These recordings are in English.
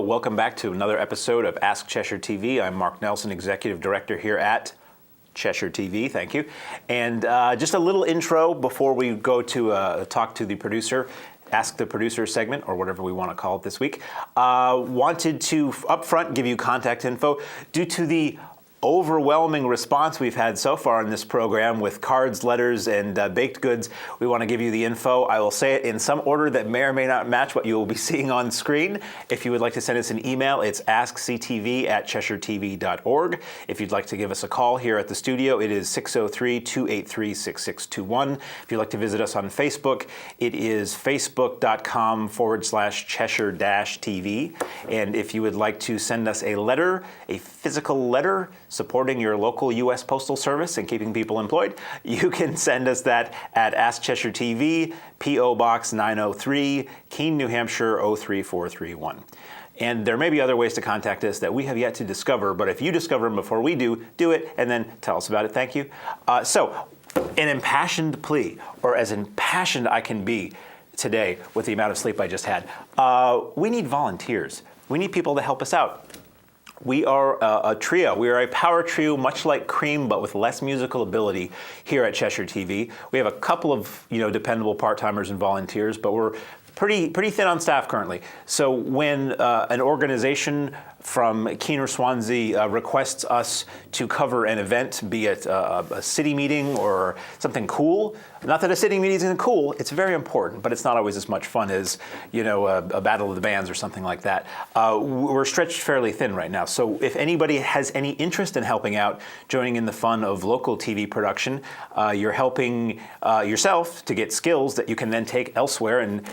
welcome back to another episode of Ask Cheshire TV. I'm Mark Nelson, Executive Director here at Cheshire TV, thank you. And just a little intro before we go to talk to the producer, Ask the Producer segment, or whatever we want to call it this week. Wanted to, up front, give you contact info. Due to the overwhelming response we've had so far in this program with cards, letters, and baked goods, we want to give you the info. I will say it in some order that may or may not match what you will be seeing on screen. If you would like to send us an email, it's askctv@cheshiretv.org. If you'd like to give us a call here at the studio, it is 603-283-6621. If you'd like to visit us on Facebook, it is facebook.com/Cheshire-TV. And if you would like to send us a letter, a physical letter, supporting your local U.S. Postal Service and keeping people employed, you can send us that at Ask Cheshire TV, P.O. Box 903, Keene, New Hampshire 03431. And there may be other ways to contact us that we have yet to discover, but if you discover them before we do, do it and then tell us about it. Thank you. So, an impassioned plea, or as impassioned I can be today with the amount of sleep I just had. We need volunteers. We need people to help us out. We are a trio. We are a power trio, much like Cream, but with less musical ability here at Cheshire TV. We have a couple of dependable part-timers and volunteers, but we're pretty thin on staff currently. So when an organization from Keene or Swansea requests us to cover an event, be it a city meeting or something cool, not that a city meeting isn't cool, it's very important, but it's not always as much fun as a battle of the bands or something like that. We're stretched fairly thin right now. So if anybody has any interest in helping out, joining in the fun of local TV production, you're helping yourself to get skills that you can then take elsewhere and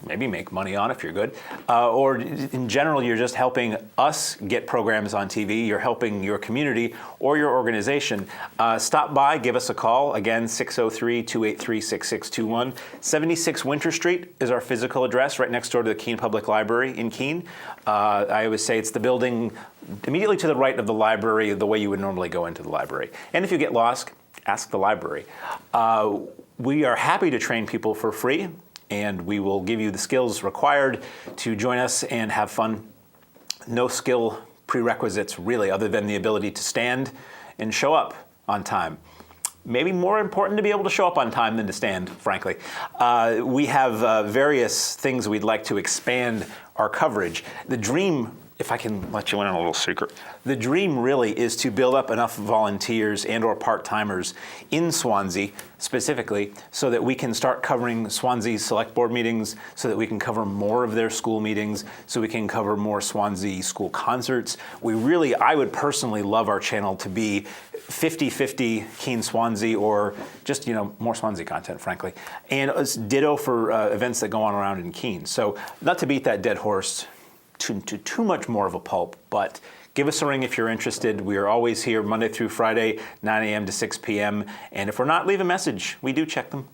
maybe make money on if you're good. Or in general, you're just helping us get programs on TV. You're helping your community or your organization. Stop by, give us a call. Again, 603-283-6621. 76 Winter Street is our physical address, right next door to the Keene Public Library in Keene. I always say it's the building immediately to the right of the library, the way you would normally go into the library. And if you get lost, ask the library. We are happy to train people for free, and we will give you the skills required to join us and have fun. No skill prerequisites really, other than the ability to stand and show up on time. Maybe more important to be able to show up on time than to stand, frankly. We have various things we'd like to expand our coverage. The dream, if I can let you in on a little secret, the dream really is to build up enough volunteers and or part-timers in Swansea specifically so that we can start covering Swansea's select board meetings, so that we can cover more of their school meetings, so we can cover more Swansea school concerts. I would personally love our channel to be 50-50 Keene Swansea, or just more Swansea content, frankly. And it's ditto for events that go on around in Keene. So not to beat that dead horse to too much more of a pulp, but give us a ring if you're interested. We are always here Monday through Friday, 9 a.m. to 6 p.m. And if we're not, leave a message. We do check them.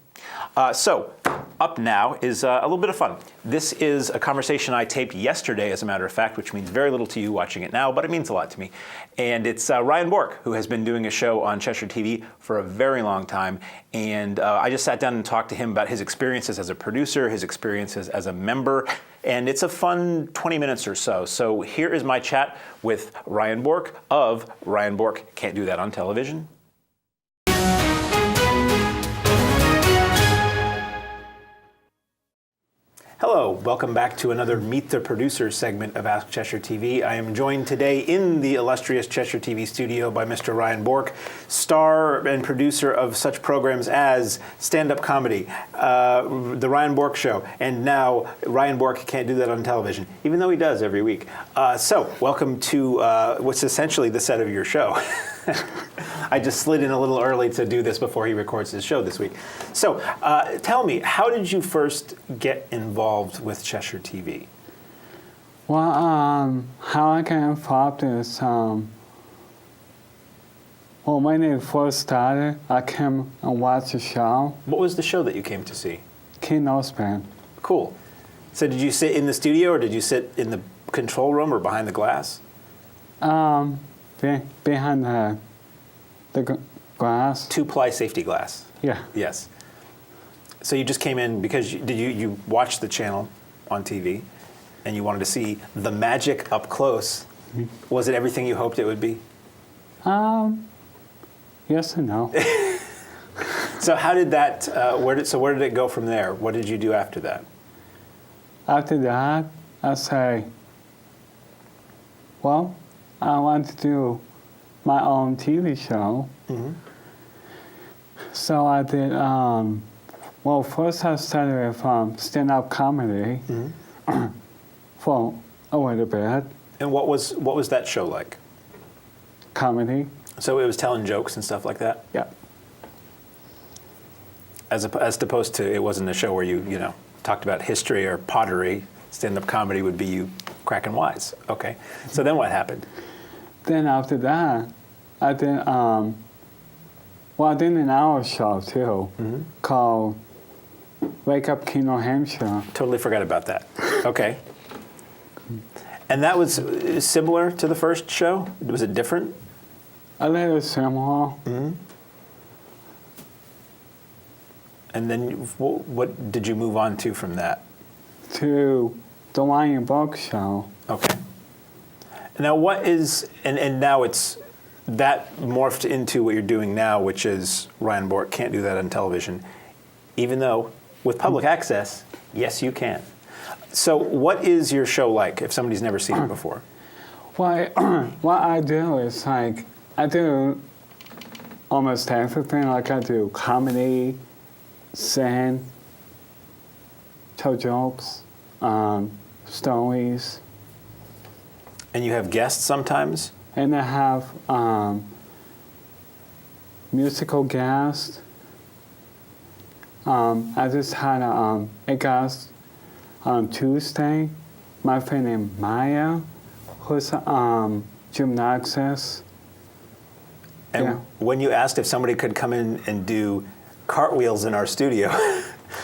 So up now is a little bit of fun. This is a conversation I taped yesterday, as a matter of fact, which means very little to you watching it now, but it means a lot to me. And it's RYAN Bourke, who has been doing a show on Cheshire TV for a very long time. And I just sat down and talked to him about his experiences as a producer, his experiences as a member, and it's a fun 20 minutes or so. So here is my chat with RYAN Bourke of RYAN Bourke Can't Do That on Television. Hello, welcome back to another Meet the Producer segment of Ask Cheshire TV. I am joined today in the illustrious Cheshire TV studio by Mr. RYAN Bourke, star and producer of such programs as stand-up comedy, the RYAN BOURKE Show, and now RYAN Bourke Can't Do That on Television, even though he does every week. So, welcome to what's essentially the set of your show. I just slid in a little early to do this before he records his show this week. So, tell me, how did you first get involved with Cheshire TV? Well, how I got involved is, when it first started, I came and watched the show. What was the show that you came to see? Keene Band. Cool. So did you sit in the studio, or did you sit in the control room or behind the glass? Behind the glass. Two-ply safety glass. Yeah. Yes. So you just came in because you watched the channel on TV? and you wanted to see the magic up close. Was it everything you hoped it would be? Yes and no. So how did that? Where did it go from there? What did you do after that? After that, I say, well, I want to do my own TV show. Mm-hmm. So I did, well, first I started with stand-up comedy for a little bit. And what was that show like? Comedy. So it was telling jokes and stuff like that? Yeah. As opposed to, it wasn't a show where you talked about history or pottery. Stand-up comedy would be you cracking wise. Okay. So then what happened? Then after that, I did, I did an hour show too, called Wake Up King, New Hampshire. Totally forgot about that. Okay. And that was similar to the first show? Was it different? A little similar. Mm-hmm. And then what did you move on to from that? To the RYAN BOURKE Show. Okay. Now what is, and now it's, that morphed into what you're doing now, which is RYAN BOURKE can't do that on television, even though with public access, yes you can. So what is your show like if somebody's never seen it before? Well, what I do is like, I do almost everything. Like I do comedy, sing, tell jokes, stories. And you have guests sometimes? And I have musical guests. I just had a guest on Tuesday. My friend named Maya, who's gymnastics. And Yeah. when you asked if somebody could come in and do cartwheels in our studio,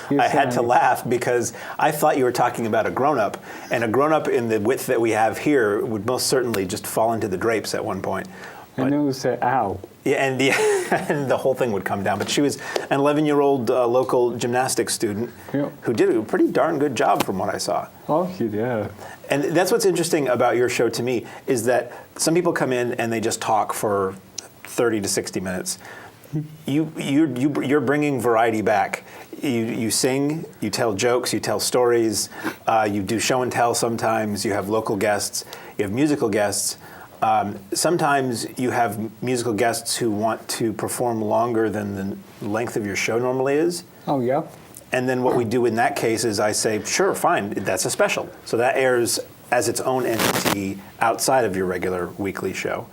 I had to laugh because I thought you were talking about a grown-up, and a grown-up in the width that we have here would most certainly just fall into the drapes at one point. And it would say, ow. Yeah, and the whole thing would come down. But she was an 11-year-old local gymnastics student who did a pretty darn good job from what I saw. Oh, she did. And that's what's interesting about your show to me, is that some people come in and they just talk for 30 to 60 minutes. You're bringing variety back. You sing, you tell jokes, you tell stories, you do show and tell sometimes, you have local guests, you have musical guests. Sometimes you have musical guests who want to perform longer than the length of your show normally is. Oh, yeah. And then what we do in that case is I say, sure, fine, that's a special. So that airs as its own entity outside of your regular weekly show.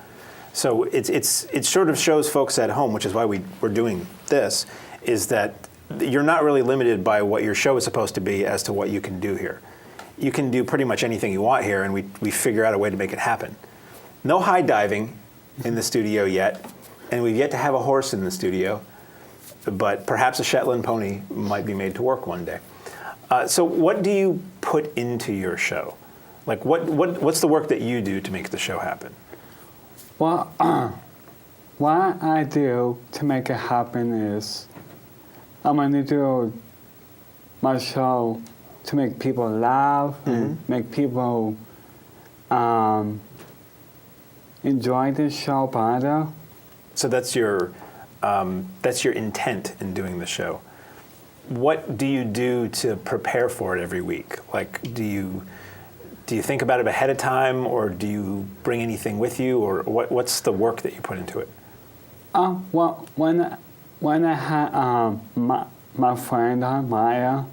So it sort of shows folks at home, which is why we're doing this, is that you're not really limited by what your show is supposed to be as to what you can do here. You can do pretty much anything you want here, and we figure out a way to make it happen. No high diving in the studio yet, and we've yet to have a horse in the studio, but perhaps a Shetland pony might be made to work one day. So what do you put into your show? Like what's the work that you do to make the show happen? Well, what I do to make it happen is I'm going to do my show to make people laugh and make people enjoy the show better. So that's your intent in doing the show. What do you do to prepare for it every week? Like, do you think about it ahead of time, or do you bring anything with you, or what's the work that you put into it? Well, when I had my friend Maya,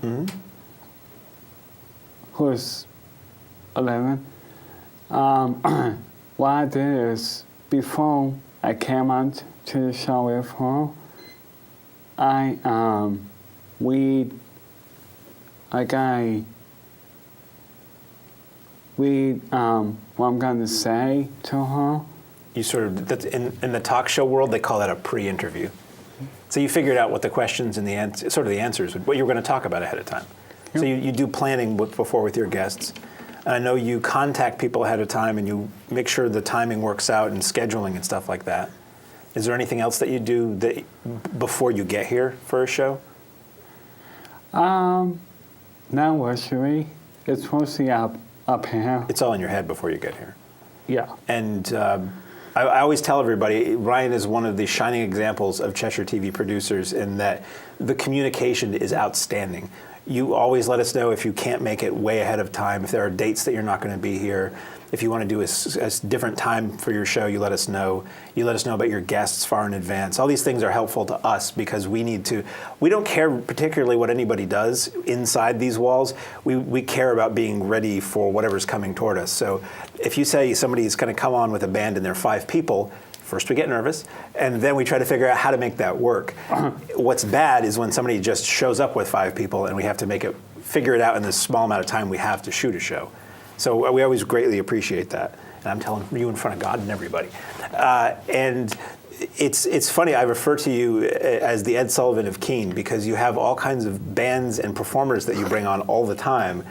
who's 11, what I did is before I came on to the show with her, what I'm going to say to her. You sort of, that's in the talk show world, they call that a pre-interview. So you figured out what the questions and the answers, what you were going to talk about ahead of time. Yep. So you do planning before with your guests. And I know you contact people ahead of time and you make sure the timing works out and scheduling and stuff like that. Is there anything else that you do before you get here for a show? Not actually. It's mostly up here. It's all in your head before you get here. Yeah. And I always tell everybody, Ryan is one of the shining examples of Cheshire TV producers in that the communication is outstanding. You always let us know if you can't make it way ahead of time, if there are dates that you're not going to be here. If you want to do a different time for your show, you let us know. You let us know about your guests far in advance. All these things are helpful to us because we don't care particularly what anybody does inside these walls. We care about being ready for whatever's coming toward us. So if you say somebody's going to come on with a band and they're 5 people, first we get nervous, and then we try to figure out how to make that work. What's bad is when somebody just shows up with 5 people and we have to figure it out in the small amount of time we have to shoot a show. So we always greatly appreciate that. And I'm telling you in front of God and everybody. And it's funny, I refer to you as the Ed Sullivan of Keene because you have all kinds of bands and performers that you bring on all the time,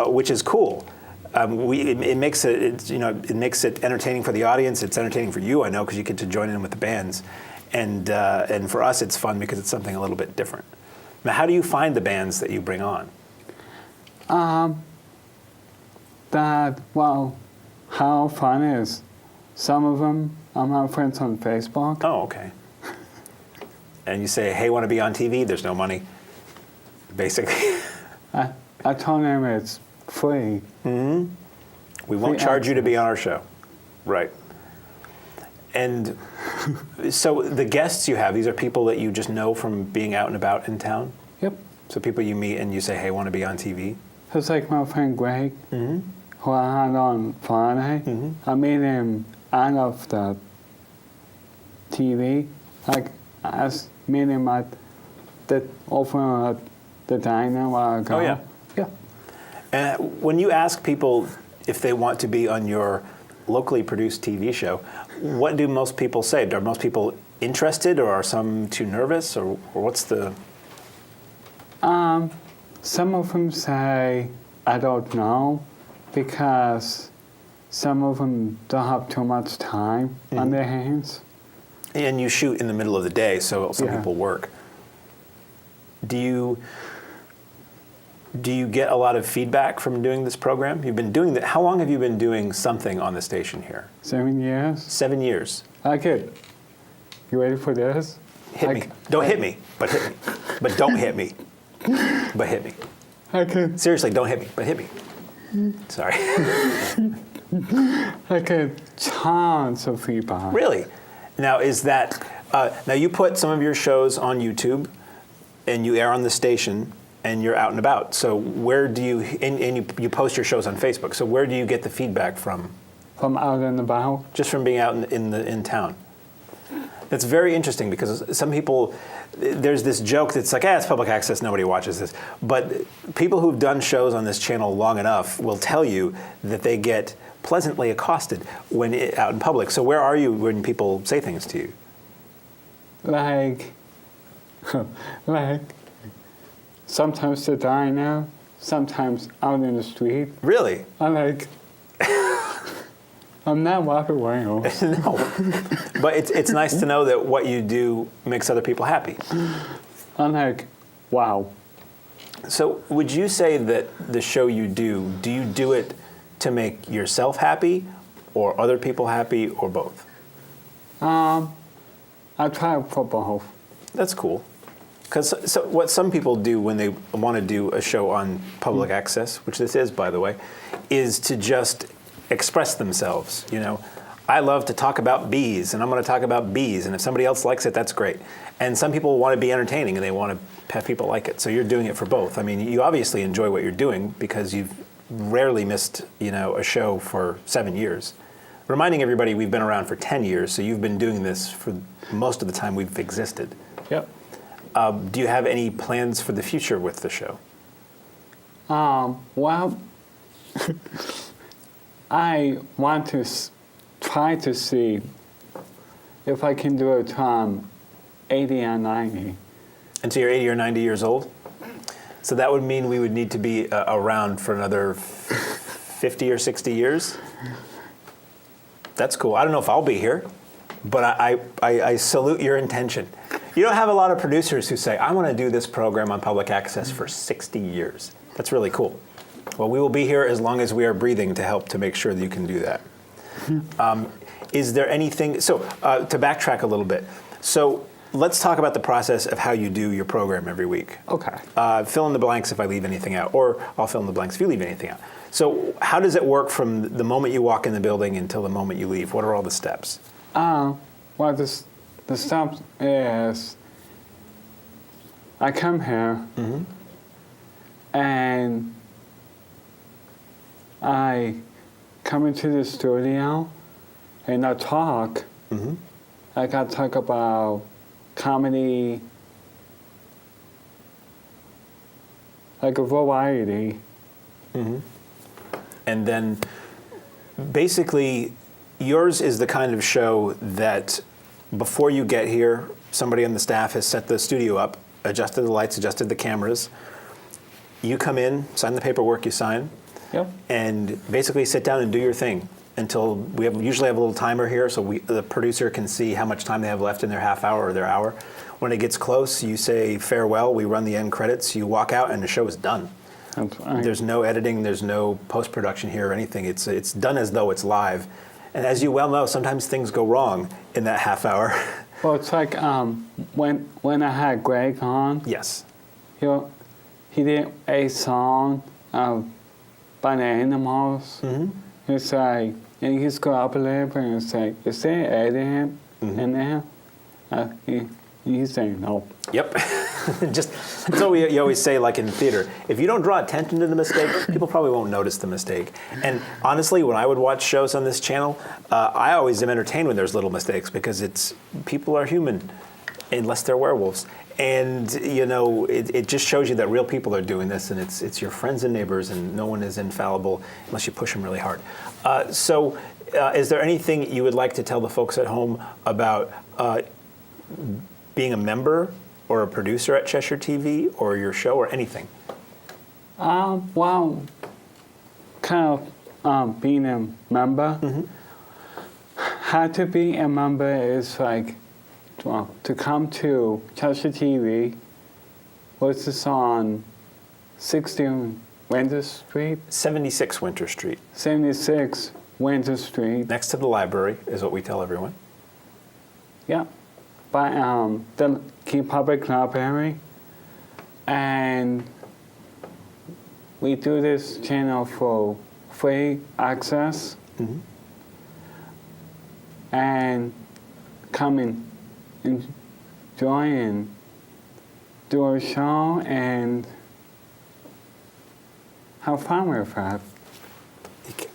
which is cool. It makes it entertaining for the audience. It's entertaining for you, I know, because you get to join in with the bands, and for us, it's fun because it's something a little bit different. Now, how do you find the bands that you bring on? How fun is some of them are my friends on Facebook. Oh, okay. And you say, "Hey, want to be on TV?" There's no money, basically. I told them it's free. Mm-hmm. We won't charge you to be on our show. Right. And so the guests you have, these are people that you just know from being out and about in town? Yep. So people you meet and you say, "Hey, want to be on TV?" It's like my friend Greg, Mm-hmm. who I had on Friday. Mm-hmm. I meet him out of the TV. Like, I meet him over at the diner where I go. Oh, yeah. Yeah. And when you ask people if they want to be on your locally produced TV show, what do most people say? Are most people interested, or are some too nervous, or what's the... Some of them say, I don't know, because some of them don't have too much time on their hands. And you shoot in the middle of the day, so some Yeah. people work. Do you get a lot of feedback from doing this program? You've been doing that. How long have you been doing something on the station here? 7 years. 7 years. Okay. You ready for this? Hit me. Don't hit me, but hit me. But don't hit me. But hit me. Okay. Seriously, don't hit me, but hit me. Sorry. I get tons of feedback. Really? Now, is that... now, you put some of your shows on YouTube, and you air on the station, and you're out and about. So where do you... And you post your shows on Facebook. So where do you get the feedback from? From out and about? Just from being out in town. That's very interesting because some people... There's this joke that's like, it's public access, nobody watches this. But people who've done shows on this channel long enough will tell you that they get pleasantly accosted when out in public. So where are you when people say things to you? Like sometimes the diner, sometimes out in the street. Really? I'm like, I'm not walking away. No. But it's nice to know that what you do makes other people happy. I'm like, wow. So would you say that the show you do you do it to make yourself happy or other people happy or both? I try for both. That's cool. Because what some people do when they want to do a show on public access, which this is, by the way, is to just express themselves. You know, I love to talk about bees, and I'm going to talk about bees, and if somebody else likes it, that's great. And some people want to be entertaining, and they want to have people like it. So you're doing it for both. I mean, you obviously enjoy what you're doing because you've rarely missed, a show for 7 years. Reminding everybody, we've been around for 10 years, so you've been doing this for most of the time we've existed. Yep. Do you have any plans for the future with the show? Well, I want to try to see if I can do it till I'm 80 or 90. Until you're 80 or 90 years old? So that would mean we would need to be around for another 50 or 60 years? That's cool. I don't know if I'll be here, but I salute your intention. You don't have a lot of producers who say, I want to do this program on public access for 60 years. That's really cool. Well, we will be here as long as we are breathing to help to make sure that you can do that. Is there anything, so to backtrack a little bit, so let's talk about the process of how you do your program every week. Okay. Fill in the blanks if I leave anything out, or I'll fill in the blanks if you leave anything out. So how does it work from the moment you walk in the building until the moment you leave? What are all the steps? Well, the steps is I come here and I come into the studio and I talk. I got to talk about comedy, like a variety. And then basically yours is the kind of show that before you get here, somebody on the staff has set the studio up, adjusted the lights, adjusted the cameras. You come in, sign the paperwork you sign, and basically sit down and do your thing until we usually have a little timer here so the producer can see how much time they have left in their half hour or their hour. When it gets close, you say farewell, we run the end credits, you walk out, and the show is done. That's right. There's no editing, there's no post-production here or anything. It's done as though it's live. And as you well know, sometimes things go wrong in that half hour. Well, it's like when I had Greg on. Yes. He did a song by the Animals. It's like, and he's go up a little bit and it's like, is there editing in there? He's saying no. Yep. That's what you always say, like in theater. If you don't draw attention to the mistake, people probably won't notice the mistake. And honestly, when I would watch shows on this channel, I always am entertained when there's little mistakes because people are human, unless they're werewolves. And it just shows you that real people are doing this, and it's your friends and neighbors, and no one is infallible unless you push them really hard. So, is there anything you would like to tell the folks at home about being a member or a producer at Cheshire TV or your show or anything? Well, kind of being a member. How to be a member is like, to come to Cheshire TV, which is on 16 Winter Street. 76 Winter Street. 76 Winter Street. Next to the library is what we tell everyone. Yeah. By the Keene Public Library. And we do this channel for free access. And come and enjoy and do a show and have fun with that.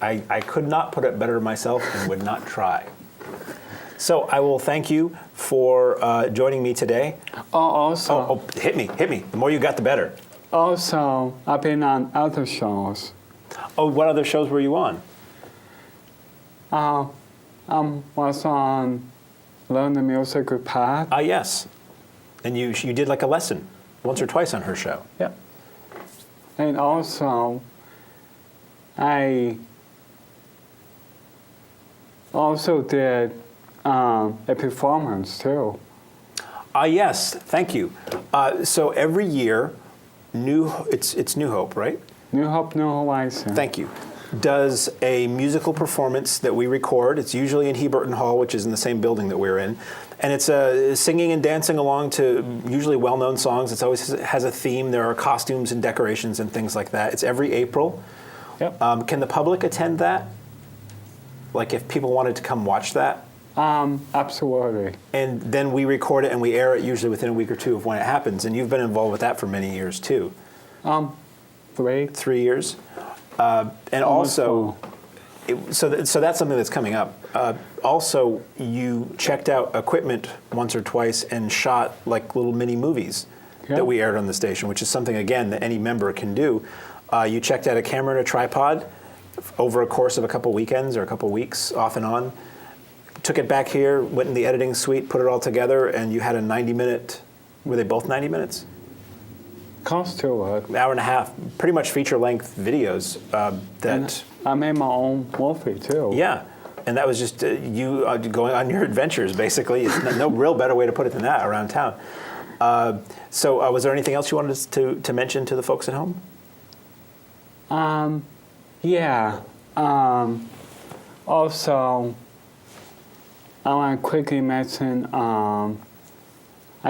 I could not put it better myself and would not try. So I will thank you for joining me today. Also, hit me. The more you got, the better. Also, I've been on other shows. Oh, what other shows were you on? I was on Learn the Music with Pat. Yes. And you did like a lesson once or twice on her show. Yeah. And also, I also did a performance too. Yes, thank you. So every year, it's New Hope, right? New Hope, New Horizon. Thank you. Does a musical performance that we record. It's usually in Heberton Hall, which is in the same building that we're in. And it's singing and dancing along to usually well-known songs. It always has a theme. There are costumes and decorations and things like that. It's every April. Yep. Can the public attend that? Like if people wanted to come watch that? Absolutely. And then we record it and we air it usually within a week or two of when it happens. And you've been involved with that for many years too. 3 years. And also, so that's something that's coming up. Also, you checked out equipment once or twice and shot like little mini movies that we aired on the station, which is something, again, that any member can do. You checked out a camera and a tripod over a course of a couple weekends or a couple weeks off and on. Took it back here, went in the editing suite, put it all together, and you had a 90-minute, were they both 90 minutes? Close to it. Hour and a half, pretty much feature-length videos that... And I made my own movie, too. Yeah, and that was just you going on your adventures, basically. It's no real better way to put it than that around town. So was there anything else you wanted us to mention to the folks at home? Yeah. Also, I want to quickly mention I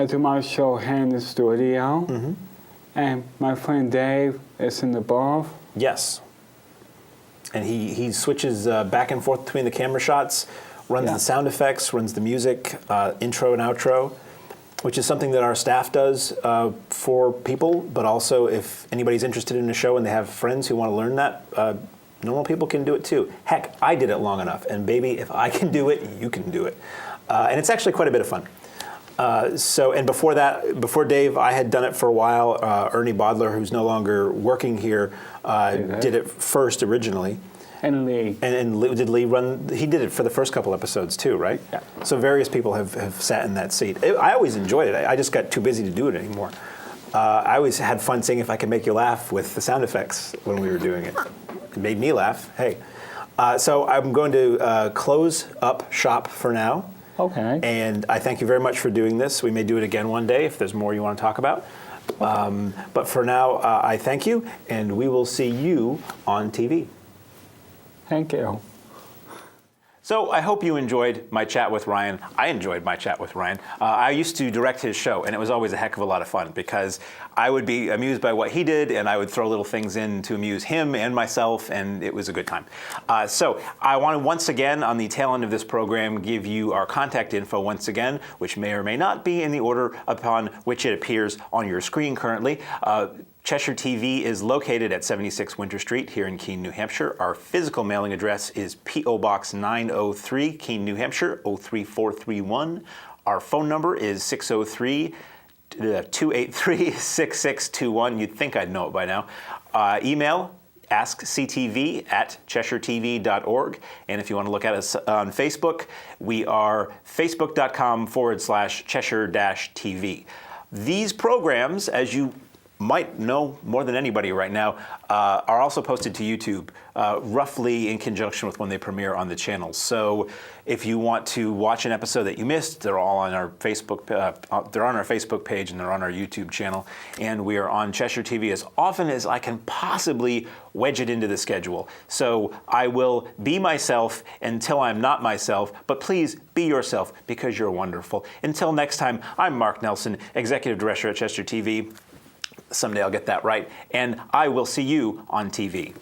do my show here in the studio, and my friend Dave is in the booth. Yes. And he switches back and forth between the camera shots, runs the sound effects, runs the music, intro and outro, which is something that our staff does for people, but also if anybody's interested in a show and they have friends who want to learn that, normal people can do it too. Heck, I did it long enough, and baby, if I can do it, you can do it. And it's actually quite a bit of fun. And before that, before Dave, I had done it for a while. Ernie Bodler, who's no longer working here, did it first originally. And Lee. And did Lee run? He did it for the first couple episodes too, right? Yeah. So various people have sat in that seat. I always enjoyed it. I just got too busy to do it anymore. I always had fun seeing if I could make you laugh with the sound effects when we were doing it. It made me laugh. Hey. So I'm going to close up shop for now. Okay. And I thank you very much for doing this. We may do it again one day if there's more you want to talk about. But for now, I thank you, and we will see you on TV. Thank you. So I hope you enjoyed my chat with Ryan. I enjoyed my chat with Ryan. I used to direct his show, and it was always a heck of a lot of fun because I would be amused by what he did, and I would throw little things in to amuse him and myself, and it was a good time. So I want to once again, on the tail end of this program, give you our contact info once again, which may or may not be in the order upon which it appears on your screen currently. Cheshire TV is located at 76 Winter Street here in Keene, New Hampshire. Our physical mailing address is P.O. Box 903, Keene, New Hampshire, 03431. Our phone number is 603-283-6621. You'd think I'd know it by now. Email askctv@cheshiretv.org. And if you want to look at us on Facebook, we are facebook.com/Cheshire-TV. These programs, as you might know more than anybody right now, are also posted to YouTube, roughly in conjunction with when they premiere on the channel. So if you want to watch an episode that you missed, they're all on our Facebook. They're on our Facebook page and they're on our YouTube channel. And we are on Cheshire TV as often as I can possibly wedge it into the schedule. So I will be myself until I'm not myself, but please be yourself because you're wonderful. Until next time, I'm Mark Nelson, Executive Director at Cheshire TV. Someday I'll get that right, and I will see you on TV.